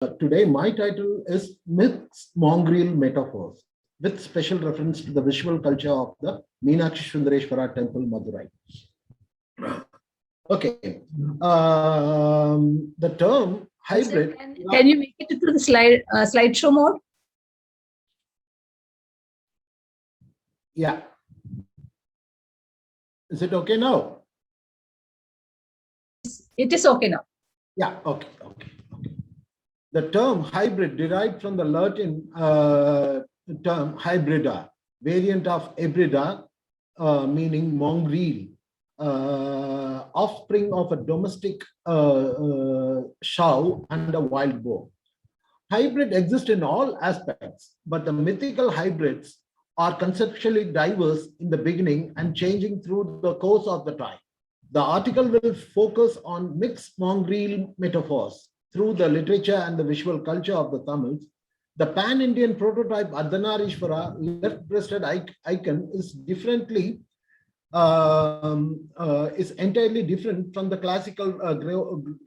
Today, my title is Mix-Mongrel Metaphors, with special reference to the visual culture of the Mīnākṣī-Sundareśvara temple, Madurai. Okay. The term hybrid. Can you make it to the slideshow mode? Yeah. Is it okay now? It is okay now. Yeah. Okay. The term hybrid derived from the Latin term hybrida, variant of hybrida, meaning mongrel, offspring of a domestic sow and a wild boar. Hybrid exist in all aspects, but the mythical hybrids are conceptually diverse in the beginning and changing through the course of the time. The article will focus on mixed mongrel metaphors through the literature and the visual culture of the Tamils. The pan-Indian prototype Ardhanarishvara left-breasted icon is entirely different from the classical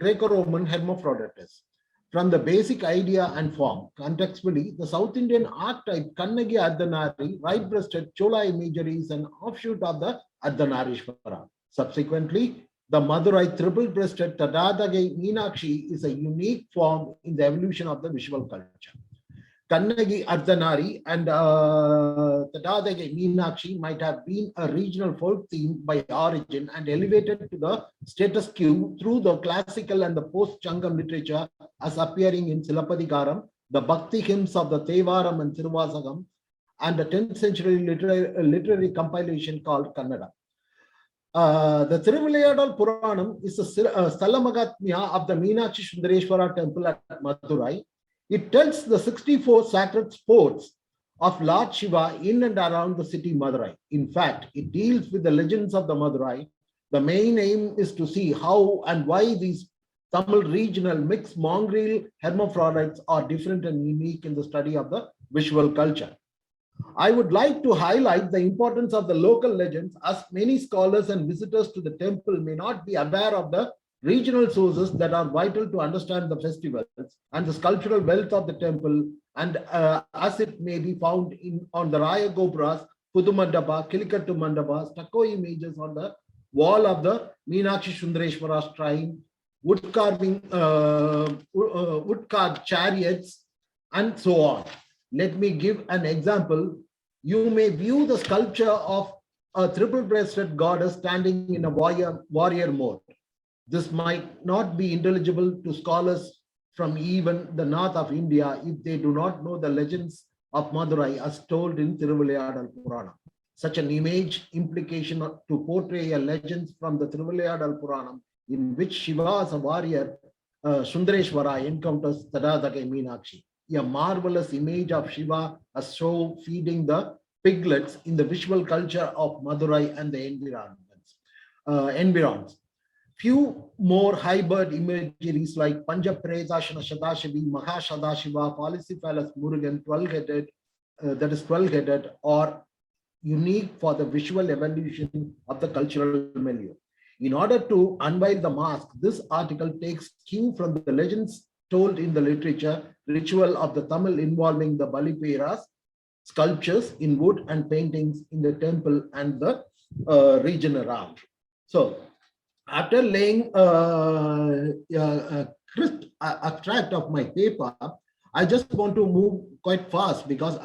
Greco-Roman hermaphroditus. From the basic idea and form, contextually, the South Indian archetype Kannagi Ardhanari, right-breasted Chola imagery is an offshoot of the Ardhanarishvara. Subsequently, the Madurai triple-breasted Tadadage Mīnākṣī is a unique form in the evolution of the visual culture. Kannagi Ardhanari and Tadadage Mīnākṣī might have been a regional folk theme by origin and elevated to the status quo through the classical and the post-Changam literature as appearing in Silappatikaram, the Bhakti hymns of the Thevaram and Thiruvasagam, and the 10th century literary compilation called Kannada. The Thiruvilayadal Puranam is a Stalamagatmya of the Mīnākṣī-Sundareśvara temple at Madurai. It tells the 64 sacred sports of Lord Shiva in and around the city Madurai. In fact, it deals with the legends of the Madurai. The main aim is to see how and why these Tamil regional mixed mongrel hermaphrodites are different and unique in the study of the visual culture. I would like to highlight the importance of the local legends, as many scholars and visitors to the temple may not be aware of the regional sources that are vital to understand the festivals and the sculptural wealth of the temple, and as it may be found on the Raya Gopras, Pudumandapa, Kilikattu Mandapa, stucco images on the wall of the Mīnākṣī-Sundareśvara shrine, wood carved chariots, and so on. Let me give an example. You may view the sculpture of a triple-breasted goddess standing in a warrior mode. This might not be intelligible to scholars from even the north of India if they do not know the legends of Madurai as told in Thiruvilayadal Puranam. Such an image implication to portray a legend from the Thiruvilayadal Puranam in which Shiva as a warrior, Sundareśvara, encounters Tadadage Mīnākṣī, a marvelous image of Shiva as show feeding the piglets in the visual culture of Madurai and the environs. Few more hybrid imageries like Panjaprezashana Shadashivi, Mahashadashiva, Polycephalus Murugan, 12-headed, that is 12-headed, are unique for the visual evolution of the cultural milieu. In order to unveil the mask, this article takes cue from the legends told in the literature ritual of the Tamil involving the Baliperas, sculptures in wood and paintings in the temple and the region around. So, after laying a crisp abstract of my paper, I just want to move quite fast because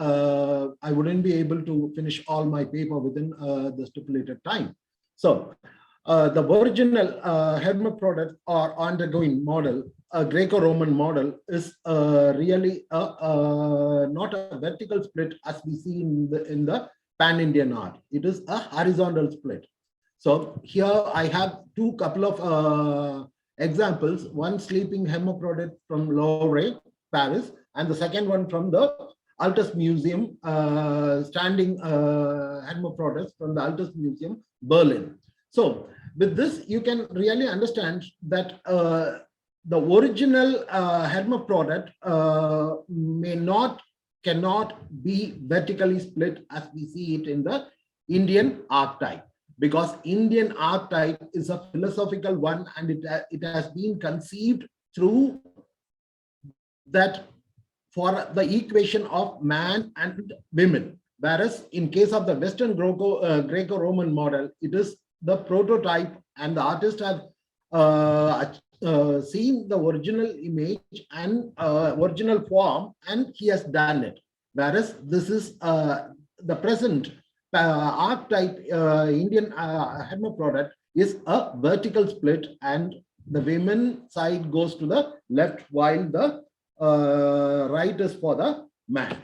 I wouldn't be able to finish all my paper within the stipulated time. So, the original hermaphrodites or undergoing model, a Greco-Roman model, is really not a vertical split as we see in the pan-Indian art. It is a horizontal split. So here I have couple of examples. One sleeping hermaphrodite from Louvre, Paris, and the second one from the Altus Museum, standing hermaphrodites from the Altus Museum, Berlin. So with this, you can really understand that the original hermaphrodite cannot be vertically split as we see it in the Indian archetype, because Indian archetype is a philosophical one and it has been conceived through that for the equation of man and women. Whereas in case of the Western Greco-Roman model, it is the prototype, and the artist have seen the original image and original form, and he has done it. Whereas this is the present archetype Indian hermaphrodite is a vertical split, and the women side goes to the left while the right is for the man.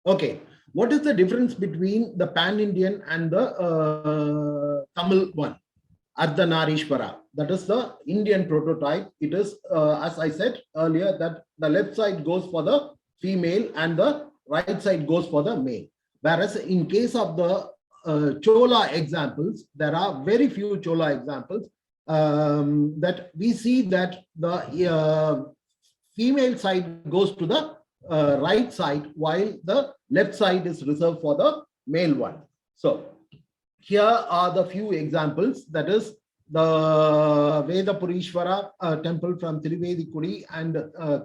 Okay, what is the difference between the pan-Indian and the Tamil one? Ardhanarishvara, that is the Indian prototype. It is, as I said earlier, that the left side goes for the female and the right side goes for the male. Whereas in case of the Chola examples, there are very few Chola examples that we see that the female side goes to the right side while the left side is reserved for the male one. So here are the few examples, that is the Vedapurishvara temple from Thiruvedikudi and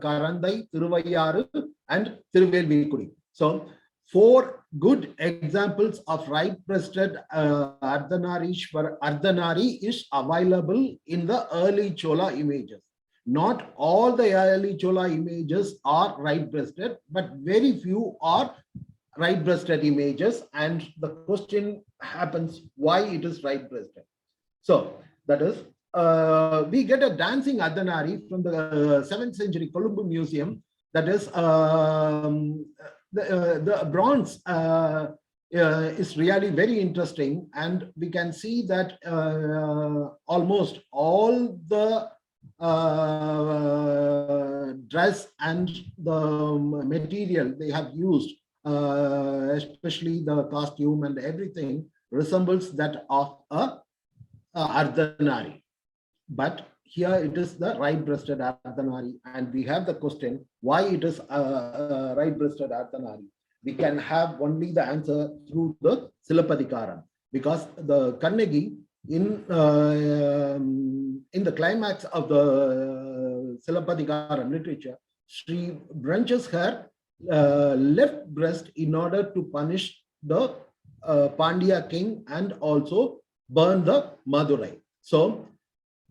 Karandai, Thiruvayaru and Thiruvelvikudi. So 4 good examples of right-breasted Ardhanari is available in the early Chola images. Not all the early Chola images are right-breasted, but very few are right-breasted images, and the question happens why it is right-breasted. So that is, we get a dancing Ardhanari from the 7th century Colombo Museum. That is, the bronze is really very interesting, and we can see that almost all the dress and the material they have used, especially the costume and everything, resembles that of a Ardhanari. But here it is the right-breasted Ardhanari, and we have the question why it is right-breasted Ardhanari. We can have only the answer through the Silapadikaram, because the Kannagi in the climax of the Silapadikaram literature, she branches her left breast in order to punish the Pandya king and also burn the Madurai. So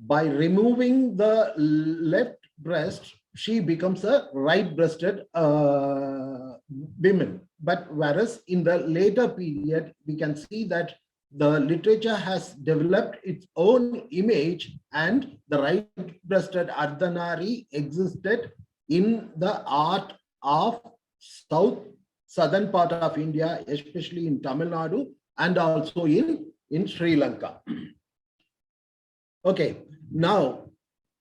by removing the left breast, she becomes a right-breasted woman. But whereas in the later period, we can see that the literature has developed its own image, and the right-breasted Ardhanari existed in the art of southern part of India, especially in Tamil Nadu and also in Sri Lanka. Okay, now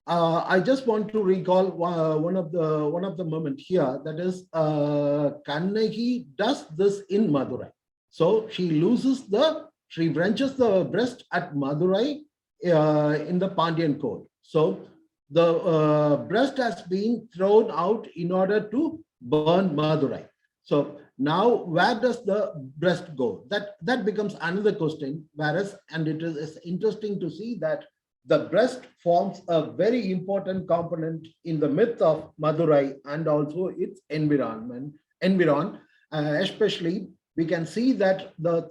I just want to recall one of the moment here, that is Kannagi does this in Madurai. So she wrenches the breast at Madurai in the Pandyan court. So the breast has been thrown out in order to burn Madurai. So now where does the breast go? That becomes another question. Whereas, and it is interesting to see that the breast forms a very important component in the myth of Madurai and also its environ. Especially, we can see that the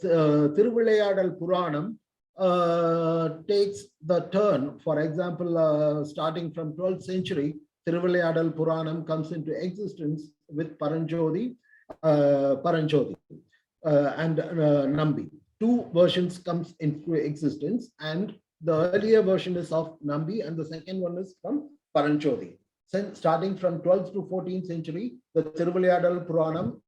Thiruvilayadal Puranam takes the turn. For example, starting from 12th century, Thiruvilayadal Puranam comes into existence with Paranjodi and Nambi. 2 versions comes into existence, and the earlier version is of Nambi and the second one is from Paranjodi. Starting from 12th to 14th century, the Thiruvilayadal Puranam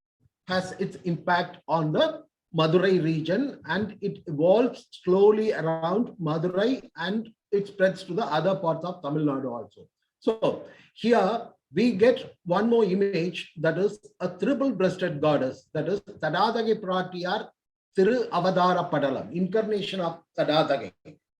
has its impact on the Madurai region, and it evolves slowly around Madurai and it spreads to the other parts of Tamil Nadu also. So here we get one more image, that is a triple-breasted goddess, that is Tadadage Pratiyar Thiru Avadara Padalam, incarnation of Tadadage.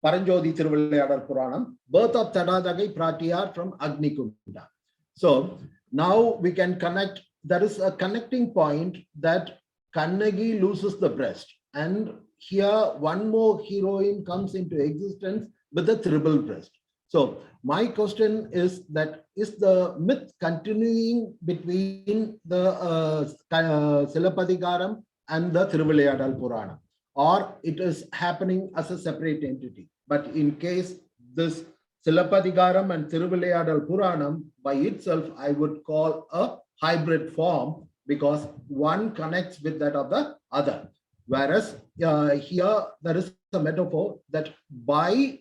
Paranjodi Thiruvilayadal Puranam, birth of Tadadage Pratiyar from Agnikunda. So now we can connect, there is a connecting point that Kannagi loses the breast, and here one more heroine comes into existence with the triple breast. So my question is that is the myth continuing between the Silappatikaram and the Thiruvilayadal Purana, or it is happening as a separate entity? But in case this Silappatikaram and Thiruvilayadal Puranam by itself, I would call a hybrid form because one connects with that of the other. Whereas here there is a metaphor that by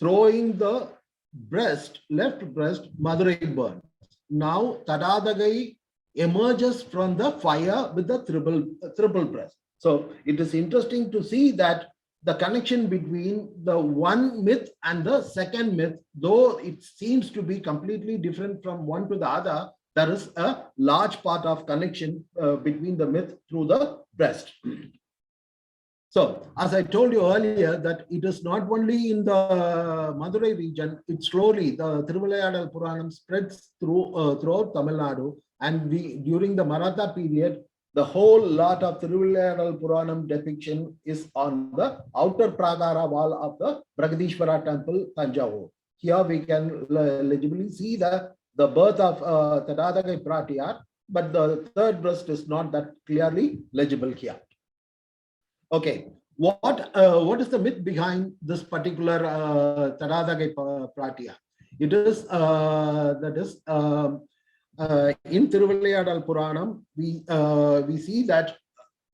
throwing the breast, left breast, Madurai burns. Now Tadadagai emerges from the fire with the triple breast. So it is interesting to see that the connection between the one myth and the second myth, though it seems to be completely different from one to the other, there is a large part of connection between the myth through the breast. So, as I told you earlier, that it is not only in the Madurai region, it slowly, the Thiruvilayadal Puranam spreads throughout Tamil Nadu, and during the Maratha period, the whole lot of Thiruvilayadal Puranam depiction is on the outer Pragara wall of the Bragadishwara temple, Tanjavur. Here we can legibly see the birth of Tadadagai Pratiyar, but the third breast is not that clearly legible here. Okay, what is the myth behind this particular Tadadagai Pratiyar? It is in Thiruvilayadal Puranam, we see that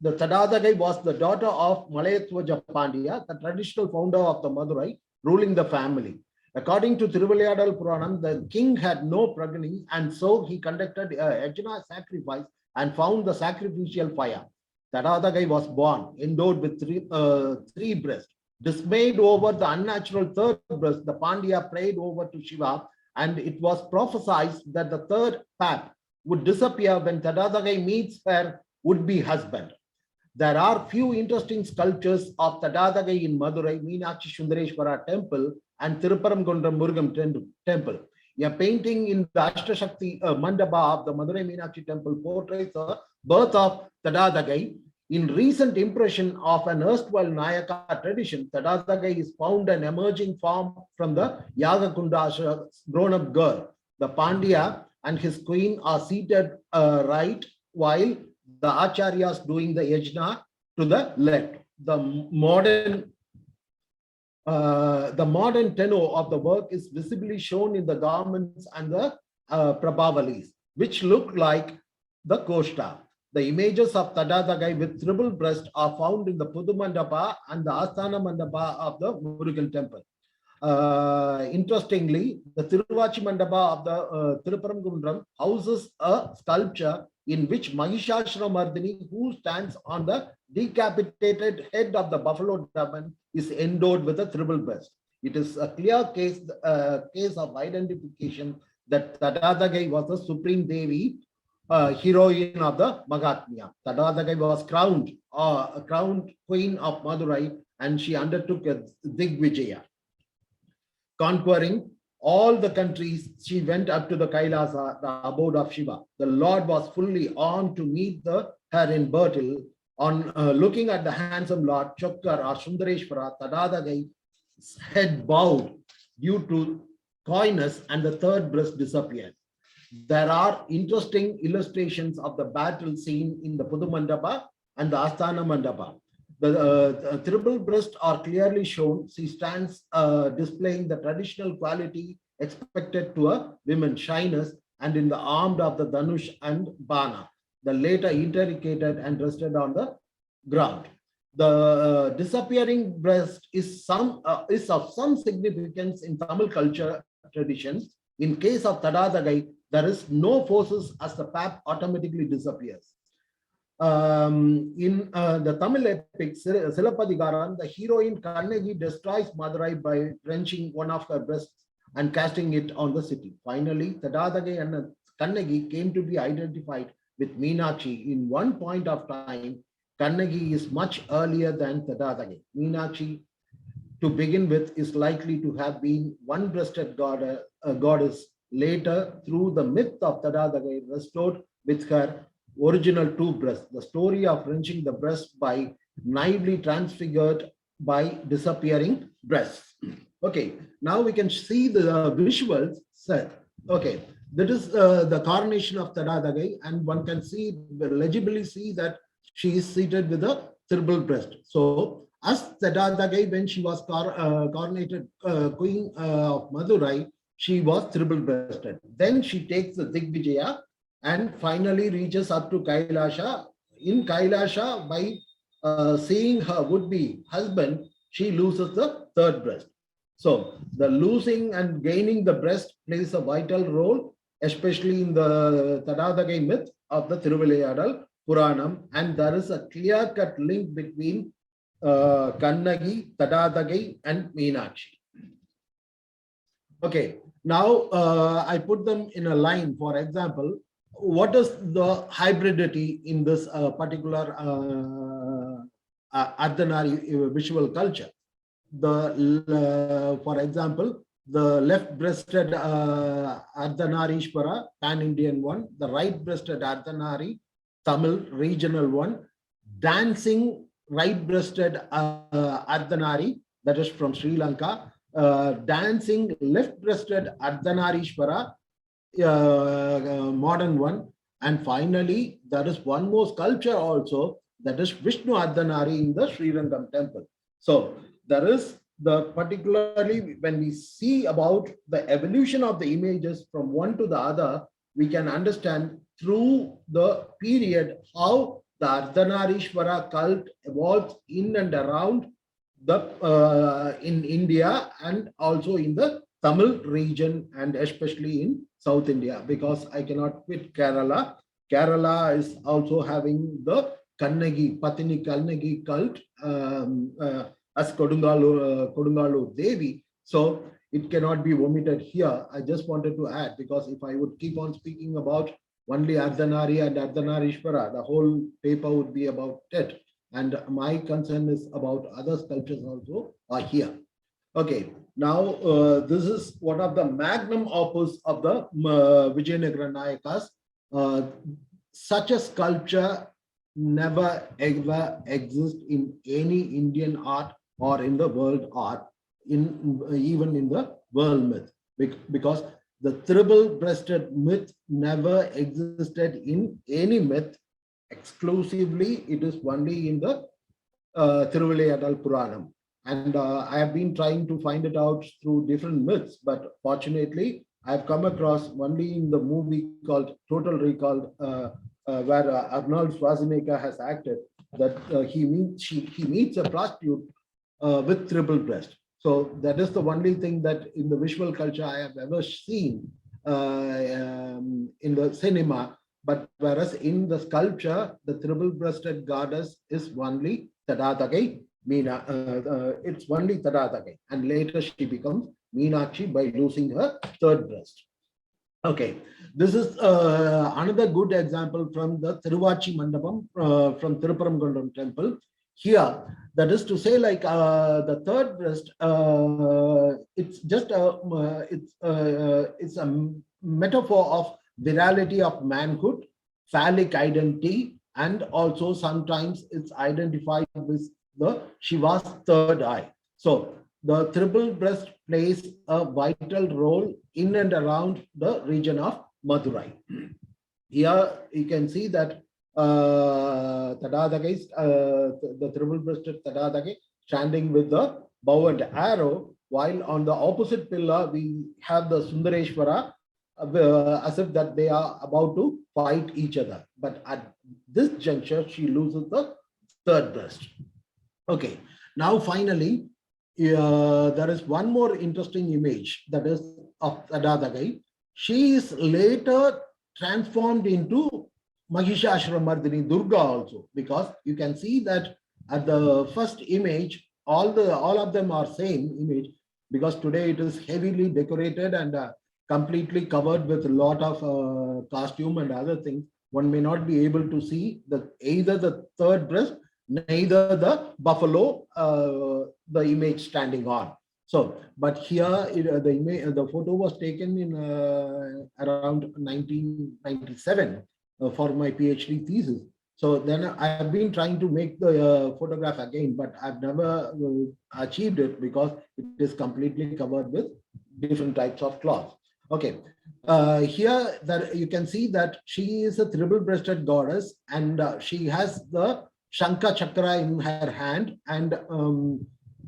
the Tadadagai was the daughter of Malayatwaja Pandya, the traditional founder of the Madurai, ruling the family. According to Thiruvilayadal Puranam, the king had no progeny, and so he conducted a yajna sacrifice and found the sacrificial fire. Tadadagai was born, endowed with three breasts. Dismayed over the unnatural third breast, the Pandya prayed over to Shiva, and it was prophesied that the third pap would disappear when Tadadagai meets her would-be husband. There are few interesting sculptures of Tadadagai in Madurai, Mīnākṣī-Sundareśvara temple and Tirupparamkundram Murugam temple. A painting in the Ashtashakti Mandapa of the Madurai Meenakshi temple portrays the birth of Tadadagai. In recent impression of an erstwhile Nayaka tradition, Tadadagai is found an emerging form from the Yagakunda grown-up girl. The Pandya and his queen are seated right, while the Acharyas doing the yajna to the left. The modern tenor of the work is visibly shown in the garments and the prabhavalis, which look like the Koshta. The images of Tadadagai with triple breast are found in the Pudu Mandapa and the Asthana Mandapa of the Murugan temple. Interestingly, the Tiruvachi Mandapa of the Tirupparamkundram houses a sculpture in which Mahishasura-Mardini, who stands on the decapitated head of the buffalo demon, is endowed with a triple breast. It is a clear case of identification that Tadadagai was the supreme Devi, heroine of the Mahatmya. Tadadagai was crowned queen of Madurai, and she undertook a Digvijaya. Conquering all the countries, she went up to the Kailasa, the abode of Shiva. The Lord was fully on to meet her in battle. On looking at the handsome Lord, Chokkar or Sundareśvara, Tadadagai's head bowed due to coyness, and the third breast disappeared. There are interesting illustrations of the battle scene in the Pudu Mandapa and the Asthana Mandapa. The triple breasts are clearly shown. She stands displaying the traditional quality expected to a woman's shyness, and in the arm of the Dhanush and Bana. The later interrogated and rested on the ground. The disappearing breast is of some significance in Tamil culture traditions. In case of Tadadagai, there is no forces as the pap automatically disappears. In the Tamil epic Silappatikaram, the heroine Kannagi destroys Madurai by wrenching one of her breasts and casting it on the city. Finally, Tadadagai and Kannagi came to be identified with Mīnākṣī. In one point of time, Kannagi is much earlier than Tadadagai. Mīnākṣī, to begin with, is likely to have been one-breasted goddess. Later, through the myth of Tadadagai, restored with her original two breasts. The story of wrenching the breast by naively transfigured by disappearing breasts. Okay, now we can see the visuals set. Okay, that is the coronation of Tadadagai, and one can see legibly see that she is seated with a triple breast. So, as Tadadagai, when she was coronated queen of Madurai, she was triple breasted. Then she takes the Digvijaya and finally reaches up to Kailasha. In Kailasha, by seeing her would-be husband, she loses the third breast. So the losing and gaining the breast plays a vital role, especially in the Tadadagai myth of the Thiruvilayadal Puranam, and there is a clear-cut link between Kannagi, Tadadagai, and Mīnākṣī. Okay, now I put them in a line. For example, what is the hybridity in this particular Ardhanari visual culture? For example, the left-breasted Ardhanarīśvara, pan-Indian one, the right-breasted Ardhanari, Tamil regional one, dancing right-breasted Ardhanari, that is from Sri Lanka, dancing left-breasted Ardhanarīśvara, modern one, and finally there is one more sculpture also, that is Vishnu Ardhanari in the Sri Rangam temple. So there is the particularly when we see about the evolution of the images from one to the other, we can understand through the period how the Ardhanarīśvara cult evolves in and around the in India and also in the Tamil region and especially in South India, because I cannot quit Kerala. Kerala is also having the Kannagi, Patini Kannagi cult as Kodungalu Devi. So it cannot be omitted here. I just wanted to add, because if I would keep on speaking about only Ardhanari and Ardhanarīśvara, the whole paper would be about it. And my concern is about other sculptures also are here. Okay, now this is one of the magnum opus of the Vijayanagara Nayakas. Such a sculpture never ever exists in any Indian art or in the world art, even in the world myth, because the triple-breasted myth never existed in any myth. Exclusively, it is only in the Thiruvilayadal Puranam. And I have been trying to find it out through different myths, but fortunately, I've come across only in the movie called Total Recall, where Arnold Schwarzenegger has acted, that he meets a prostitute with triple breast. So that is the only thing that in the visual culture I have ever seen in the cinema. But whereas in the sculpture, the triple-breasted goddess is only Tadadagai, it's only Tadadagai, and later she becomes Mīnākṣī by losing her third breast. Okay, this is another good example from the Thiruvachi Mandapam from Tirupparamgundram temple. Here, that is to say, like the third breast, it's just it's a metaphor of virality of manhood, phallic identity, and also sometimes it's identified with the Shiva's third eye. So the triple breast plays a vital role in and around the region of Madurai. Here you can see that Tadadagai, the triple-breasted Tadadagai, standing with the bow and arrow, while on the opposite pillar we have the Sundareśvara, as if that they are about to fight each other. But at this juncture, she loses the third breast. Okay, now finally, there is one more interesting image, that is of Tadadagai. She is later transformed into Mahishasura-Mardini Durga also, because you can see that at the first image, all of them are same image, because today it is heavily decorated and completely covered with a lot of costume and other things. One may not be able to see either the third breast, neither the buffalo, the image standing on. So, but here the photo was taken in around 1997 for my PhD thesis. So then I have been trying to make the photograph again, but I've never achieved it because it is completely covered with different types of cloth. Okay, here that you can see that she is a triple-breasted goddess, and she has the Shankha Chakra in her hand, and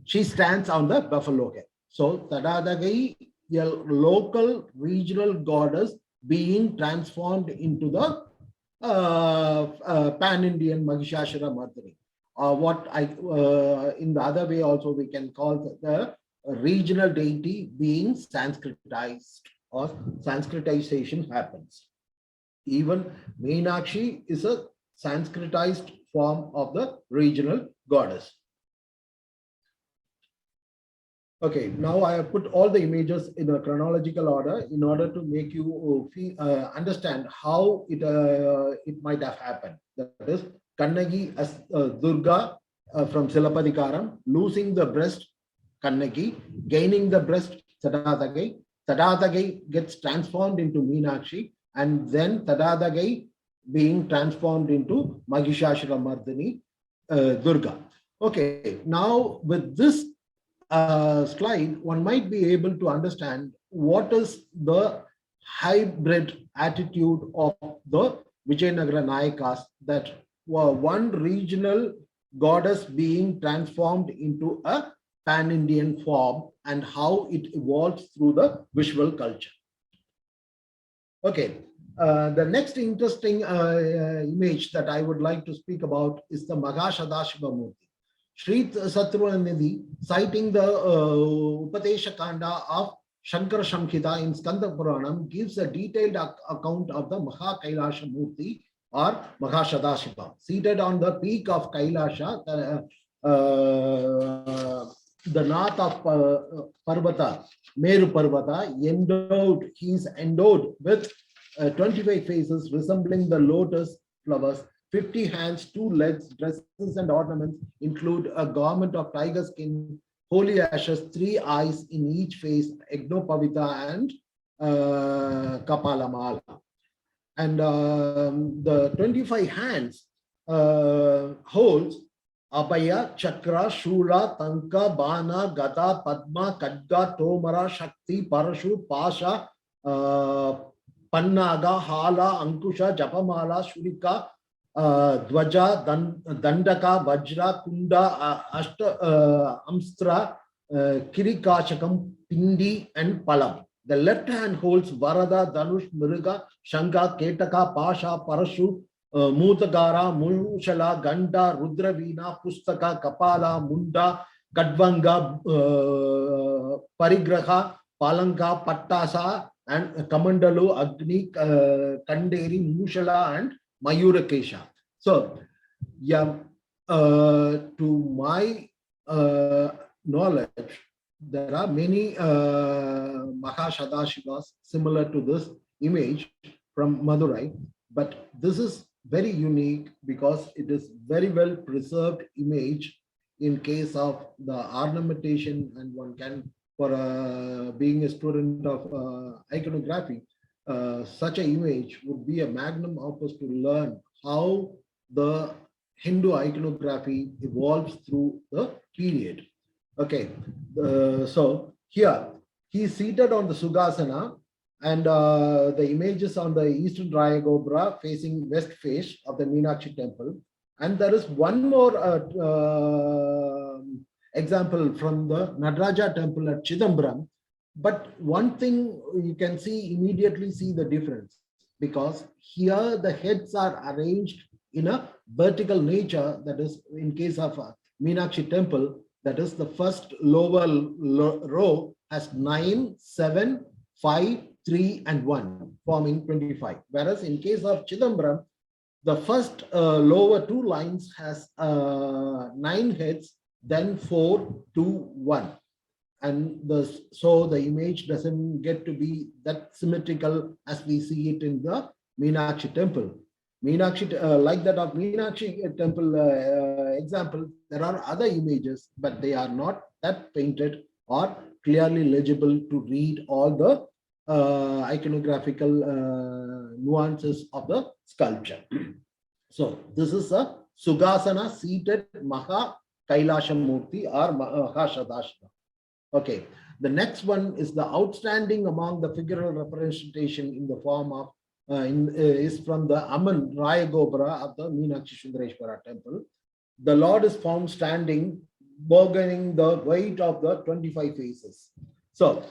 she stands on the buffalo head. So Tadadagai, a local regional goddess being transformed into the pan-Indian Mahishasura Mardini, or what I in the other way also we can call the regional deity being Sanskritized, or Sanskritization happens. Even Meenakshi is a Sanskritized form of the regional goddess. Okay, now I have put all the images in a chronological order in order to make you understand how it might have happened. That is, Kannagi as Durga from Silapadikaram, losing the breast, Kannagi, gaining the breast, Tadadagai. Tadadagai gets transformed into Meenakshi, and then Tadadagai being transformed into Mahishasura Mardini, Durga. Okay, now with this slide, one might be able to understand what is the hybrid attitude of the Vijayanagara Nayakas, that one regional goddess being transformed into a pan-Indian form, and how it evolves through the visual culture. Okay, the next interesting image that I would like to speak about is the Mahashadashiva Murti. Sri Satruvanidhi, citing the Upadesha Kanda of Shankara Shamhita in Skanda Puranam, gives a detailed account of the Maha Kailasha Murti, or Mahashadashiva, seated on the peak of Kailasha, the north of Parvata, Meru Parvata, he is endowed with 25 faces resembling the lotus flowers, 50 hands, 2 legs, dresses and ornaments include a garment of tiger skin, holy ashes, 3 eyes in each face, Egnopavita and Kapalamala. And the 25 hands holds Abhaya, Chakra, Shula, Tanka, Bana, Gata, Padma, Kadga, Tomara, Shakti, Parashu, Pasha, Pannaga, Hala, Ankusha, Japamala, Shurika, Dwaja, Dandaka, Vajra, Kunda, Ashta, Amstra, Kirikachakam, Pindi, and Palam. The left hand holds Varada, Danush, Mriga, Shanka, Ketaka, Pasha, Parashu, Mutagara, Mushala, Ganda, Rudravina, Pustaka, Kapala, Munda, Kadvanga, Parigraha, Palanka, Pattasa, and Kamandalu, Agni, Kanderi, Mushala, and Mayurakesha. So, yeah, to my knowledge, there are many Mahashadashivas similar to this image from Madurai, but this is very unique because it is very well preserved image in case of the ornamentation, and one can, for being a student of iconography, such an image would be a magnum opus to learn how the Hindu iconography evolves through the period. Okay, so here he is seated on the Sugasana, and the images on the eastern Raya Gobra facing west face of the Meenakshi temple. And there is one more example from the Nataraja temple at Chidambaram. But one thing you can immediately see the difference, because here the heads are arranged in a vertical nature. That is, in case of Meenakshi temple, that is the first lower row has 9, 7, 5, 3, and 1, forming 25. Whereas in case of Chidambaram, the first lower 2 lines has 9 heads, then 4, 2, 1. And so the image doesn't get to be that symmetrical as we see it in the Meenakshi temple. Meenakshi, like that of Meenakshi temple example, there are other images, but they are not that painted or clearly legible to read all the iconographical nuances of the sculpture. So this is a Sugasana seated Maha Kailasha Murti or Mahashadashiva. Okay. The next one is the outstanding among the figural representation in the form of is from the Aman Raya Gopura of the Mīnākṣī-Sundareśvara temple. The Lord is found standing, bargaining the weight of the 25 faces. So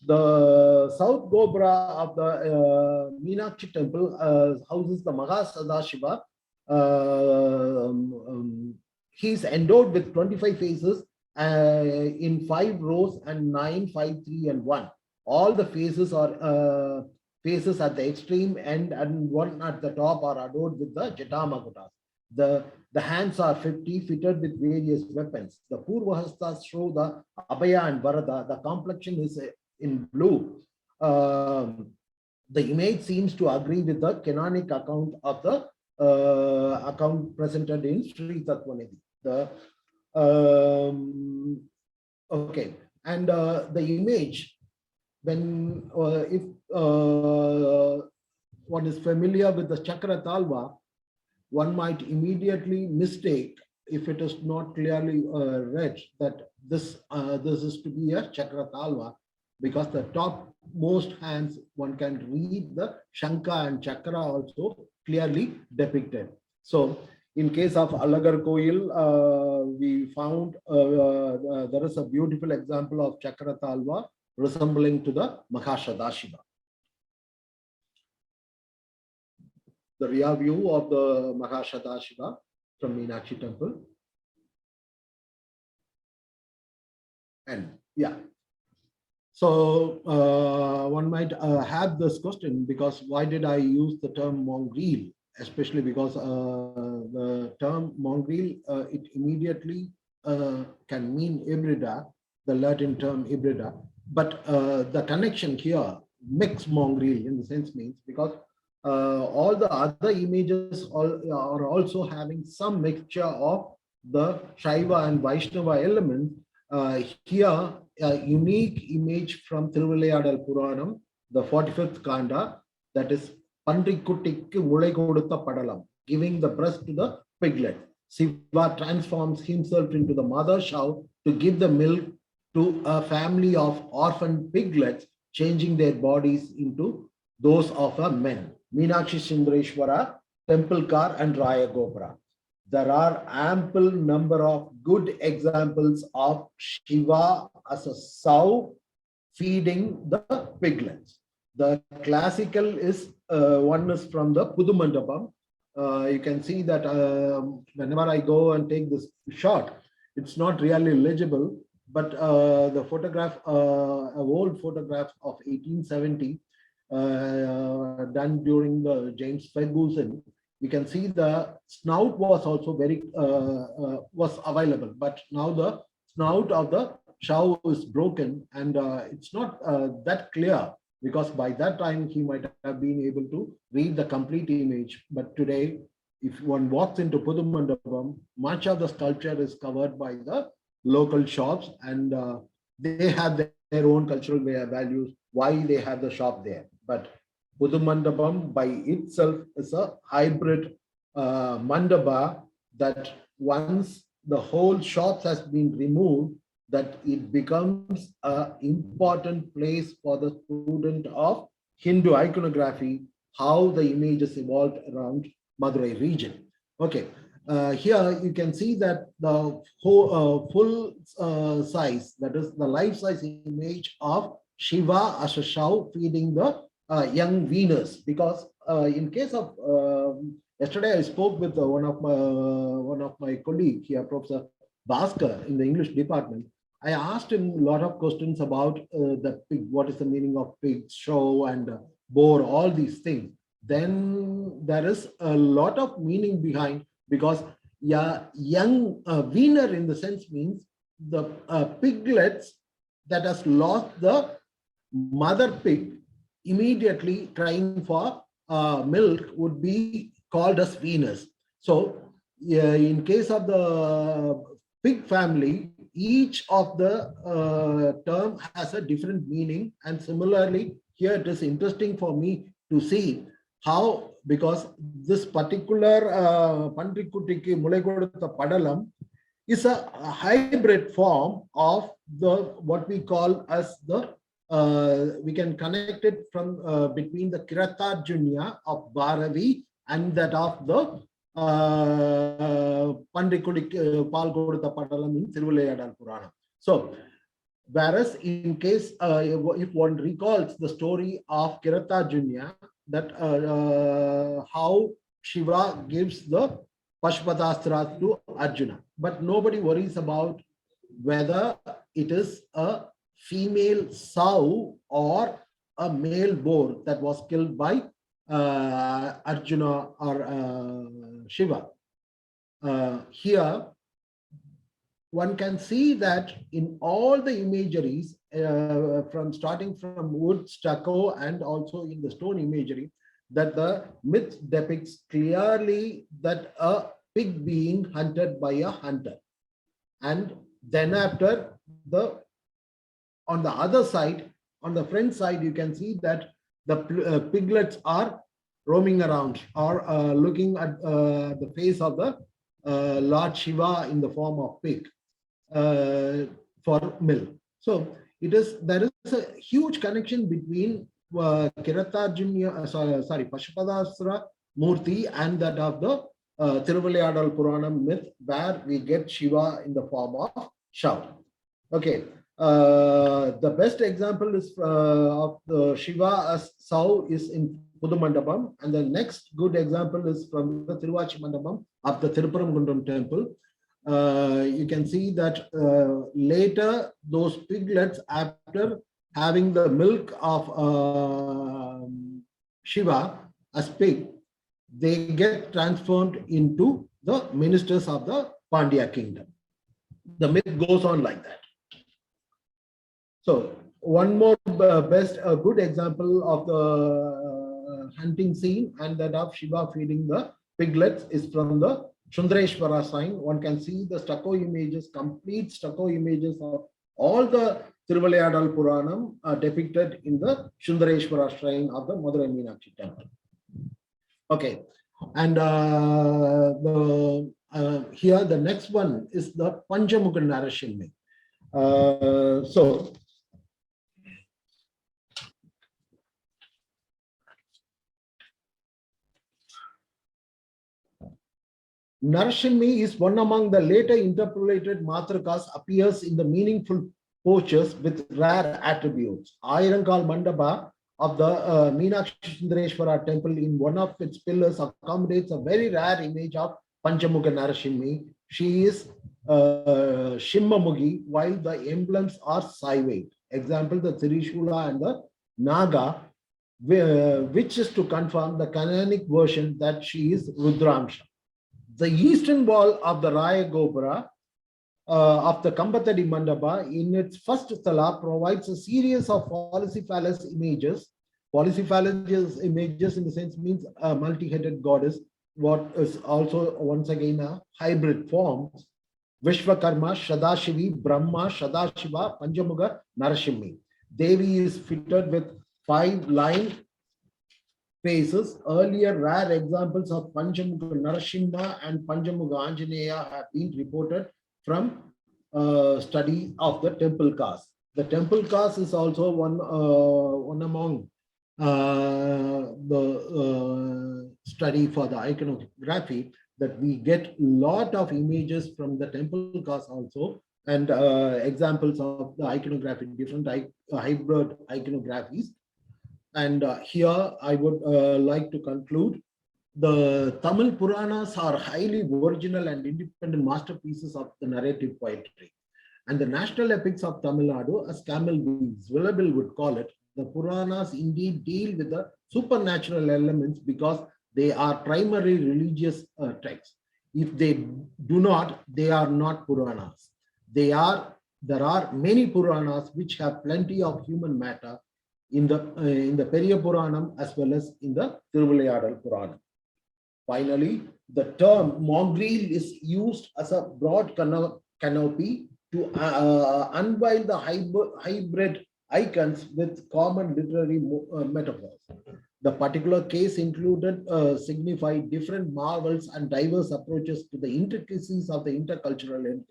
the south Gopura of the Meenakshi temple houses the Mahashadashiva. He is endowed with 25 faces in 5 rows and 9, 5, 3, and 1. All the faces are faces at the extreme end and one at the top are adorned with the Jatamakutas. The hands are 50, fitted with various weapons. The Purvahastas show the Abhaya and Varada. The complexion is in blue. The image seems to agree with the canonic account of the account presented in Sri Tatvanidhi. Okay, and the image, when if one is familiar with the Chakra Talva, one might immediately mistake, if it is not clearly read, that this is to be a Chakra Talva, because the topmost hands, one can read the Shanka and Chakra also clearly depicted. So in case of Alagar Koil, we found there is a beautiful example of Chakra Talva resembling to the Mahashadashiva. The rear view of the Mahashadashiva from Meenakshi temple. And yeah. So one might have this question, because why did I use the term Mongrel? Especially because the term Mongrel, it immediately can mean hybrida, the Latin term hybrida. But the connection here, Mix-Mongrel in the sense means, because all the other images are also having some mixture of the Shaiva and Vaishnava element. Here, a unique image from Thiruvilayadal Puranam, the 45th Kanda, that is Pandrikuttikku Mulai Kodutha Padalam, giving the breast to the piglet. Shiva transforms himself into the mother cow to give the milk to a family of orphan piglets, changing their bodies into those of a men. Mīnākṣī-Sundareśvara, Temple Car, and Raya Gopura. There are ample number of good examples of Shiva as a sow feeding the piglets. The classical is one is from the Pudumandapam. You can see that whenever I go and take this shot, it's not really legible, but the photograph, an old photograph of 1870, done during the James Ferguson, you can see the snout was also very was available, but now the snout of the cow is broken, and it's not that clear, because by that time he might have been able to read the complete image. But today, if one walks into Pudumandapam, much of the sculpture is covered by the local shops, and they have their own cultural values, why they have the shop there. But Pudumandapam by itself is a hybrid mandapa, that once the whole shops has been removed, that it becomes an important place for the student of Hindu iconography, how the images evolved around Madurai region. Okay, here you can see that the whole, full size, that is the life-size image of Shiva as a cow feeding the young Venus. Because in case of yesterday, I spoke with one of my colleagues here, Professor Bhaskar, in the English department. I asked him a lot of questions about the pig, what is the meaning of pig, show, and boar, all these things. Then there is a lot of meaning behind, because yeah, young weaner in the sense means the piglets that has lost the mother pig immediately crying for milk would be called as weaners. So in case of the pig family, each of the term has a different meaning. And similarly, here it is interesting for me to see how because this particular Pandrikutiki Mulekodutha Padalam is a hybrid form of the what we call as the we can connect it from between the Kiratarjunya of Bharavi and that of the Pandrikudik Palkodutha Padalam in Thiruvilayadal Purana. So whereas in case if one recalls the story of Kiratarjunya, that how Shiva gives the Pashpatastra to Arjuna, but nobody worries about whether it is a female sow or a male boar that was killed by Arjuna or Shiva. Here one can see that in all the imageries, from starting from wood, stucco, and also in the stone imagery, that the myth depicts clearly that a pig being hunted by a hunter. And then after, on the other side, on the front side, you can see that the piglets are roaming around or looking at the face of the Lord Shiva in the form of pig for milk. So there is a huge connection between Kiratarjunya, Pashpatastra Murti and that of the Thiruvilayadal Puranam myth, where we get Shiva in the form of shout. Okay, the best example is of the Shiva as sow is in Pudumandapam, and the next good example is from the Thiruvachi Mandapam of the Thiruparamgundam temple. You can see that later those piglets, after having the milk of Shiva as pig, they get transformed into the ministers of the Pandya kingdom. The myth goes on like that. So one more good example of the hunting scene and that of Shiva feeding the piglets is from the Sundareśvara sign. One can see the stucco images, complete stucco images of all the Thiruvilayadal Puranam depicted in the Sundareśvara shrine of the Madurai Mīnākṣī temple. Okay, and here the next one is the Panchamukha Narasimha. So Narasimha is one among the later interpolated Matrakas, appears in the meaningful postures with rare attributes. Ayirankal Mandapa of the Mīnākṣī-Sundareśvara temple in one of its pillars accommodates a very rare image of Panchamukha Narasimha. She is Shimmamughi, while the emblems are Saivate. Example, the Trishula and the Naga, which is to confirm the canonic version that she is Rudramsha. The eastern wall of the Raya Gopura of the Kambatadi Mandapa in its first sthala provides a series of polycephalous images. Polycephalous images in the sense means a multi-headed goddess, what is also once again a hybrid form. Vishwakarma, Shadashivi, Brahma, Shadashiva, Panchamukha, Narasimha. Devi is fitted with 5 line faces. Earlier rare examples of Panchamukha Narasimha and Panchamukha Anjaneya have been reported from study of the temple cast. The temple cast is also one among the study for the iconography, that we get lot of images from the temple cast also, and examples of the iconography, different hybrid iconographies. And here I would like to conclude. The Tamil Puranas are highly original and independent masterpieces of the narrative poetry. And the national epics of Tamil Nadu, as Camel Willable would call it, the Puranas indeed deal with the supernatural elements because they are primary religious texts. If they do not, they are not Puranas. There are many Puranas which have plenty of human matter in the Periya Puranam as well as in the Thiruvilayadal Puranam. Finally, the term mongrel is used as a broad canopy to unveil the hybrid icons with common literary metaphors. The particular case included signified different marvels and diverse approaches to the intricacies of the intercultural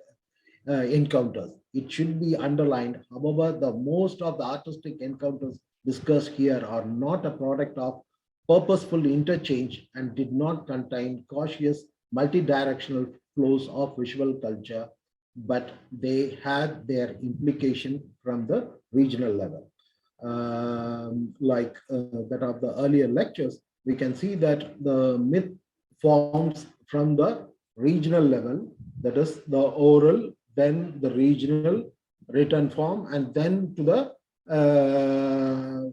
encounters. It should be underlined, however, the most of the artistic encounters discussed here are not a product of purposeful interchange and did not contain cautious multidirectional flows of visual culture, but they had their implication from the regional level. Like that of the earlier lectures, we can see that the myth forms from the regional level, that is the oral, then the regional written form, and then to the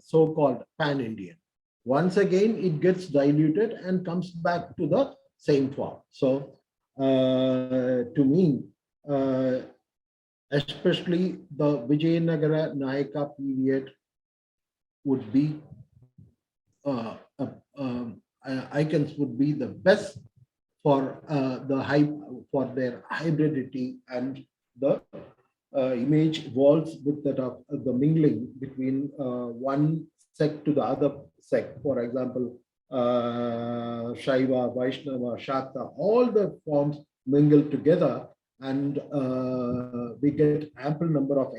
so-called pan-Indian. Once again, it gets diluted and comes back to the same form. So to me, especially the Vijayanagara Nayaka period would be icons would be the best for for their hybridity, and the image evolves with that of the mingling between one sect to the other sect. For example, Shaiva, Vaishnava, Shakta, all the forms mingle together, and we get ample number of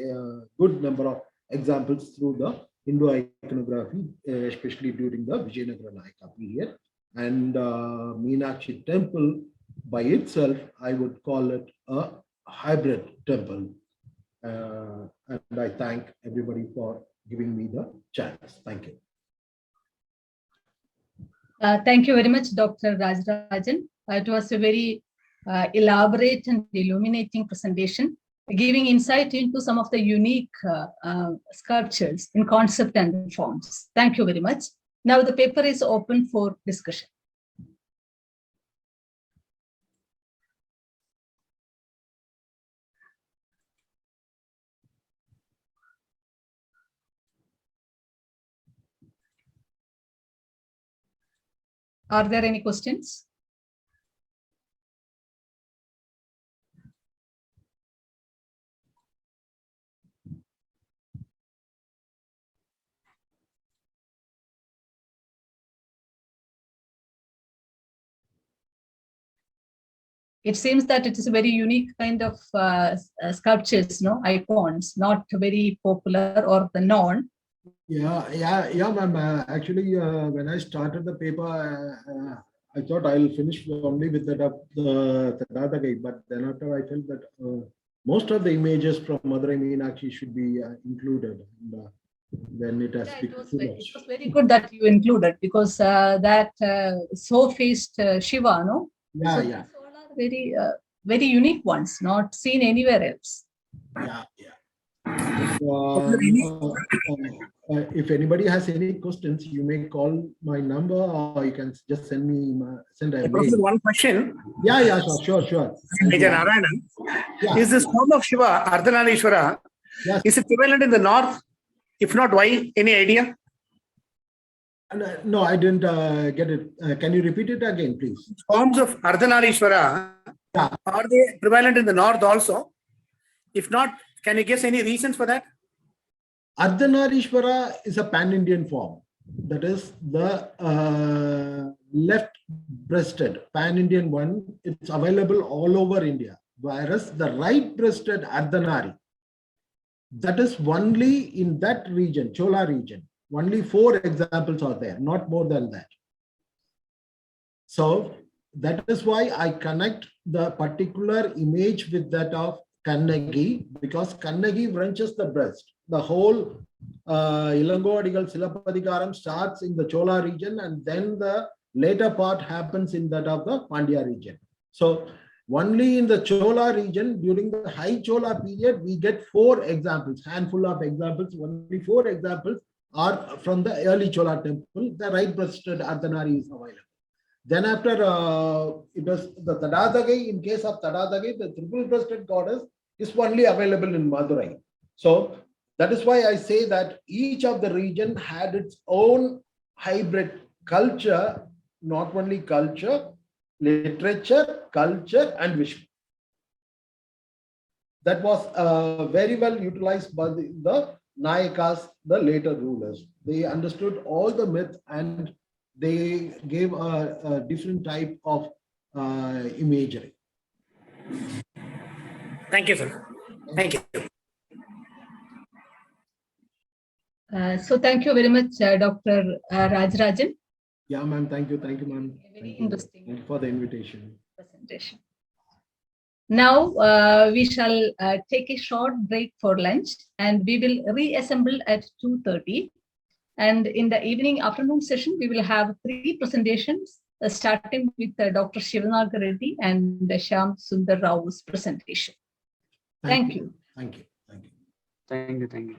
good number of examples through the Hindu iconography, especially during the Vijayanagara Nayaka period. And Mīnākṣī temple by itself, I would call it a hybrid temple. And I thank everybody for giving me the chance. Thank you. Thank you very much, Dr. Rajarajan. It was a very elaborate and illuminating presentation, giving insight into some of the unique sculptures in concept and forms. Thank you very much. Now the paper is open for discussion. Are there any questions? It seems that it is a very unique kind of sculptures, no icons, not very popular or the known. Yeah, ma'am. Actually, when I started the paper, I thought I'll finish only with that of the Tadadagai, but then after I felt that most of the images from Madurai Mīnākṣī should be included. And, then it has it was very good that you included, because that so-faced Shiva, no? Yeah, so yeah. All are very, very unique ones, not seen anywhere else. Yeah. If anybody has any questions, you may call my number, or you can just send a mail. One question. Yeah, sure. Major Narayanan. Yeah. Is this form of Shiva, Ardhanarishwara, yes, is it prevalent in the north? If not, why? Any idea? No, I didn't get it. Can you repeat it again, please? Forms of Ardhanarishwara, yeah, are they prevalent in the north also? If not, can you guess any reasons for that? Ardhanarishwara is a pan-Indian form. That is the left-breasted pan-Indian one. It's available all over India. Whereas the right-breasted Ardhanari, that is only in that region, Chola region. Only 4 examples are there, not more than that. So that is why I connect the particular image with that of Kannagi, because Kannagi wrenches the breast. The whole Ilangovadigal Silapadikaram starts in the Chola region, and then the later part happens in that of the Pandya region. So only in the Chola region, during the High Chola period, we get 4 examples, handful of examples. Only 4 examples are from the early Chola temple. The right-breasted Ardhanari is available. Then after it was the Tadadagai. In case of Tadadagai, the triple-breasted goddess is only available in Madurai. So that is why I say that each of the region had its own hybrid culture, not only culture, literature, culture, and vision. That was very well utilized by the Nayakas, the later rulers. They understood all the myth and they gave a different type of imagery. Thank you, sir. Thank you. So thank you very much, Dr. Rajarajan. Yeah, ma'am. Thank you. Thank you, ma'am. Very Thank you. interesting. Thank you for the invitation. Presentation. Now we shall take a short break for lunch and we will reassemble at 2:30. And in the afternoon session, we will have 3 presentations, starting with Dr. Shivanaga Reddy and Shyam Sundar Rao's presentation. Thank you. Thank you. Thank you. Thank you. Thank you.